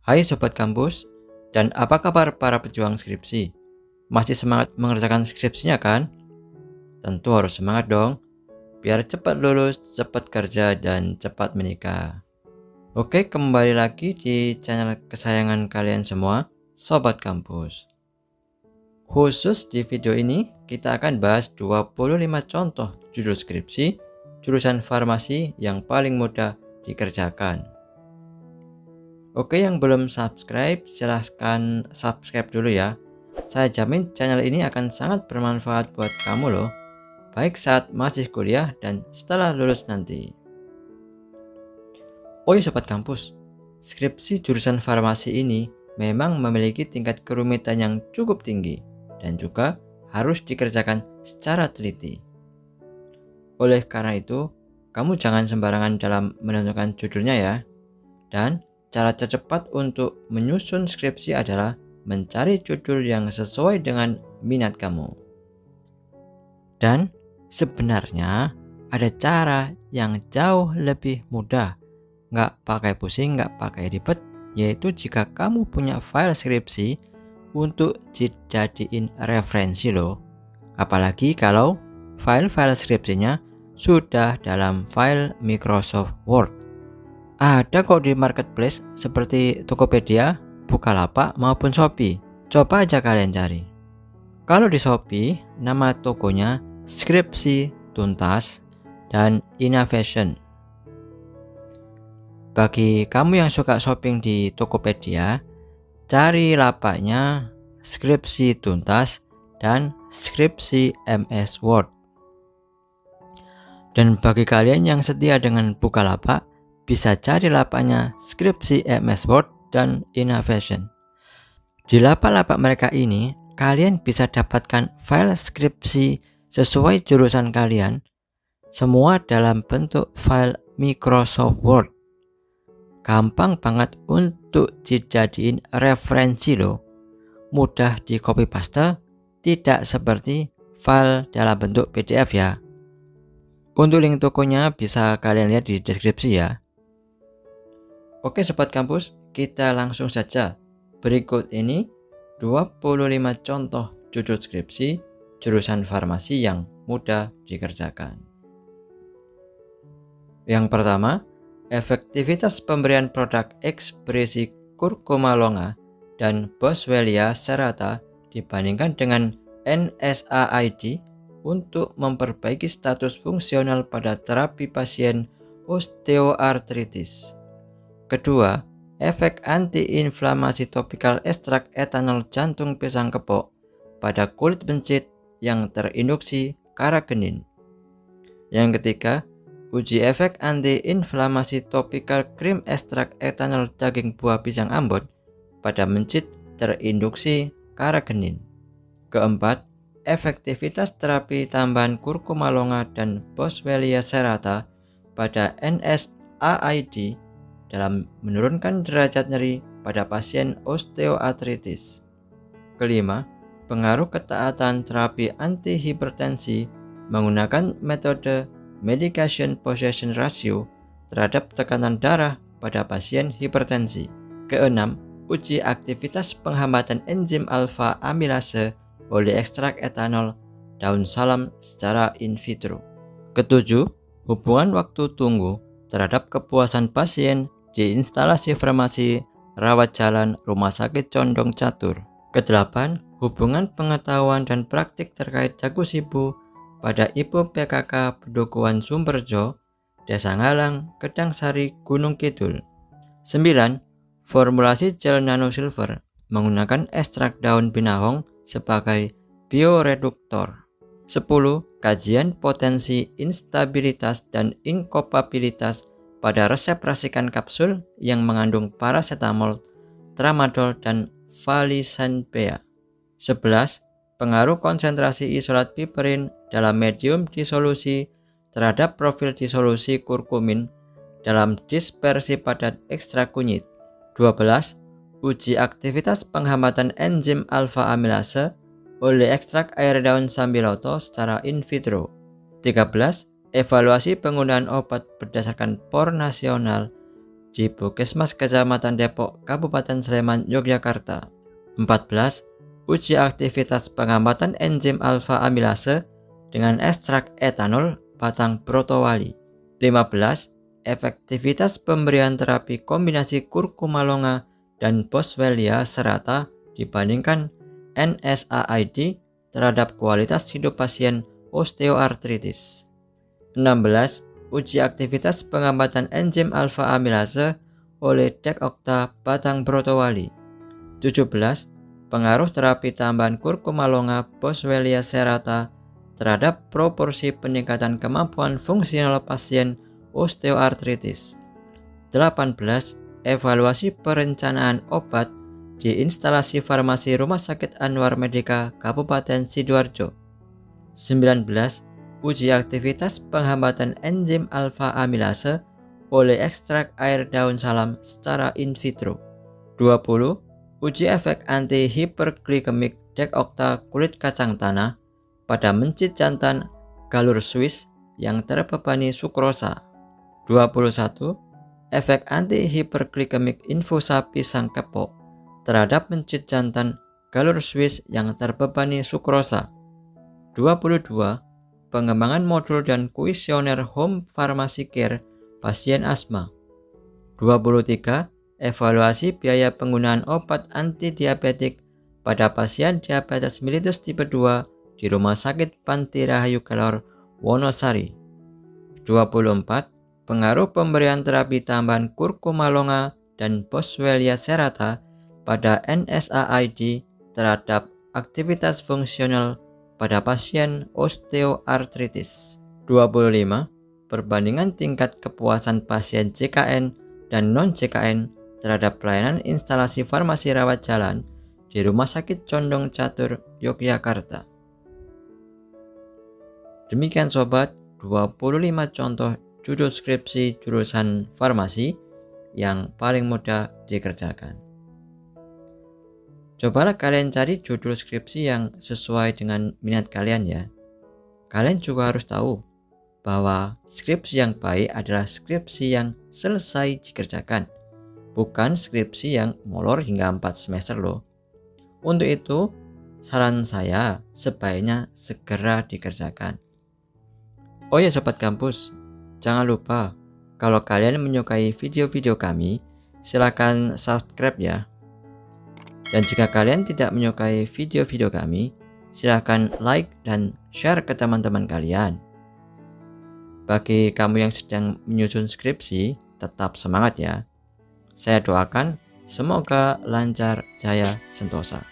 Hai Sobat Kampus, dan apa kabar para pejuang skripsi? Masih semangat mengerjakan skripsinya kan? Tentu harus semangat dong, biar cepat lulus, cepat kerja, dan cepat menikah. Oke, kembali lagi di channel kesayangan kalian semua, Sobat Kampus. Khusus di video ini, kita akan bahas 25 contoh judul skripsi jurusan farmasi yang paling mudah dikerjakan. Oke, yang belum subscribe, silahkan subscribe dulu ya. Saya jamin channel ini akan sangat bermanfaat buat kamu loh, baik saat masih kuliah dan setelah lulus nanti. Oh iya Sobat Kampus, skripsi jurusan farmasi ini memang memiliki tingkat kerumitan yang cukup tinggi dan juga harus dikerjakan secara teliti. Oleh karena itu, kamu jangan sembarangan dalam menentukan judulnya ya. Dan cara tercepat untuk menyusun skripsi adalah mencari judul yang sesuai dengan minat kamu. Dan sebenarnya ada cara yang jauh lebih mudah, nggak pakai pusing, nggak pakai ribet, yaitu jika kamu punya file skripsi untuk dijadiin referensi loh. Apalagi kalau file-file skripsinya sudah dalam file Microsoft Word. Ada kok di marketplace seperti Tokopedia, Bukalapak maupun Shopee. Coba aja kalian cari. Kalau di Shopee, nama tokonya Skripsi Tuntas dan Innovation. Bagi kamu yang suka shopping di Tokopedia, cari lapaknya Skripsi Tuntas dan Skripsi MS Word. Dan bagi kalian yang setia dengan Bukalapak, bisa cari lapaknya Skripsi MS Word dan Innovation. Di lapak-lapak mereka ini, kalian bisa dapatkan file skripsi sesuai jurusan kalian, semua dalam bentuk file Microsoft Word. Gampang banget untuk dijadiin referensi loh. Mudah di copy paste, tidak seperti file dalam bentuk PDF ya. Untuk link tokonya bisa kalian lihat di deskripsi ya. Oke Sobat Kampus, kita langsung saja. Berikut ini 25 contoh judul skripsi jurusan farmasi yang mudah dikerjakan. Yang pertama, efektivitas pemberian produk X berisi kurkuma longa dan Boswellia serrata dibandingkan dengan NSAID untuk memperbaiki status fungsional pada terapi pasien osteoartritis. Kedua, efek antiinflamasi topikal ekstrak etanol jantung pisang kepok pada kulit bencit yang terinduksi karagenin. Yang ketiga, uji efek antiinflamasi topikal krim ekstrak etanol daging buah pisang Ambon pada mencit terinduksi karagenin. Keempat, efektivitas terapi tambahan kurkuma longa dan Boswellia serrata pada NSAID dalam menurunkan derajat nyeri pada pasien osteoartritis. Kelima, pengaruh ketaatan terapi antihipertensi menggunakan metode medication possession ratio terhadap tekanan darah pada pasien hipertensi. Keenam, uji aktivitas penghambatan enzim alfa amilase oleh ekstrak etanol daun salam secara in vitro. Ketujuh, hubungan waktu tunggu terhadap kepuasan pasien di instalasi farmasi rawat jalan Rumah Sakit Condong Catur. Kedelapan, hubungan pengetahuan dan praktik terkait Jagusibu pada IPO PKK Pedukuhan Sumberjo, Desa Ngalang, Kedangsari, Gunung Kidul. 9. Formulasi gel nano silver menggunakan ekstrak daun binahong sebagai bioreduktor. 10. Kajian potensi instabilitas dan inkopabilitas pada resep racikan kapsul yang mengandung paracetamol, tramadol, dan valisanbea. 11. Pengaruh konsentrasi isolat piperin dalam medium disolusi terhadap profil disolusi kurkumin dalam dispersi padat ekstrak kunyit. 12. Uji aktivitas penghambatan enzim alfa amilase oleh ekstrak air daun sambiloto secara in vitro. 13. Evaluasi penggunaan obat berdasarkan POR nasional di Puskesmas Kecamatan Depok, Kabupaten Sleman, Yogyakarta. 14. Uji aktivitas pengamatan enzim alfa amilase dengan ekstrak etanol batang brotowali. 15. Efektivitas pemberian terapi kombinasi kurkuma longa dan boswellia serata dibandingkan NSAID terhadap kualitas hidup pasien osteoartritis. 16. Uji aktivitas pengamatan enzim alfa amilase oleh Dekokta batang brotowali. 17. Pengaruh terapi tambahan kurkuma longa boswellia serata terhadap proporsi peningkatan kemampuan fungsional pasien osteoartritis. 18. Evaluasi perencanaan obat di instalasi farmasi Rumah Sakit Anwar Medika Kabupaten Sidoarjo. 19. Uji aktivitas penghambatan enzim alfa amilase oleh ekstrak air daun salam secara in vitro. 20. Uji efek anti-hiperglikemik Dekokta kulit kacang tanah pada mencit jantan galur Swiss yang terbebani sukrosa. 21. Efek anti-hiperglikemik infusa pisang kepok terhadap mencit jantan galur Swiss yang terbebani sukrosa. 22. Pengembangan modul dan kuesioner home pharmacy care pasien asma. 23. Evaluasi biaya penggunaan obat antidiabetik pada pasien diabetes mellitus tipe 2 di Rumah Sakit Panti Rahayu Kelor, Wonosari. 24. Pengaruh pemberian terapi tambahan kurkuma longa dan boswellia serata pada NSAID terhadap aktivitas fungsional pada pasien osteoartritis. 25. Perbandingan tingkat kepuasan pasien JKN dan non-JKN terhadap pelayanan instalasi farmasi rawat jalan di Rumah Sakit Condong Catur, Yogyakarta. Demikian sobat, 25 contoh judul skripsi jurusan farmasi yang paling mudah dikerjakan. Cobalah kalian cari judul skripsi yang sesuai dengan minat kalian ya. Kalian juga harus tahu bahwa skripsi yang baik adalah skripsi yang selesai dikerjakan, bukan skripsi yang molor hingga 4 semester loh. Untuk itu, saran saya sebaiknya segera dikerjakan. Oh ya sobat kampus, jangan lupa kalau kalian menyukai video-video kami, silakan subscribe ya. Dan jika kalian tidak menyukai video-video kami, silakan like dan share ke teman-teman kalian. Bagi kamu yang sedang menyusun skripsi, tetap semangat ya. Saya doakan semoga lancar, jaya, sentosa.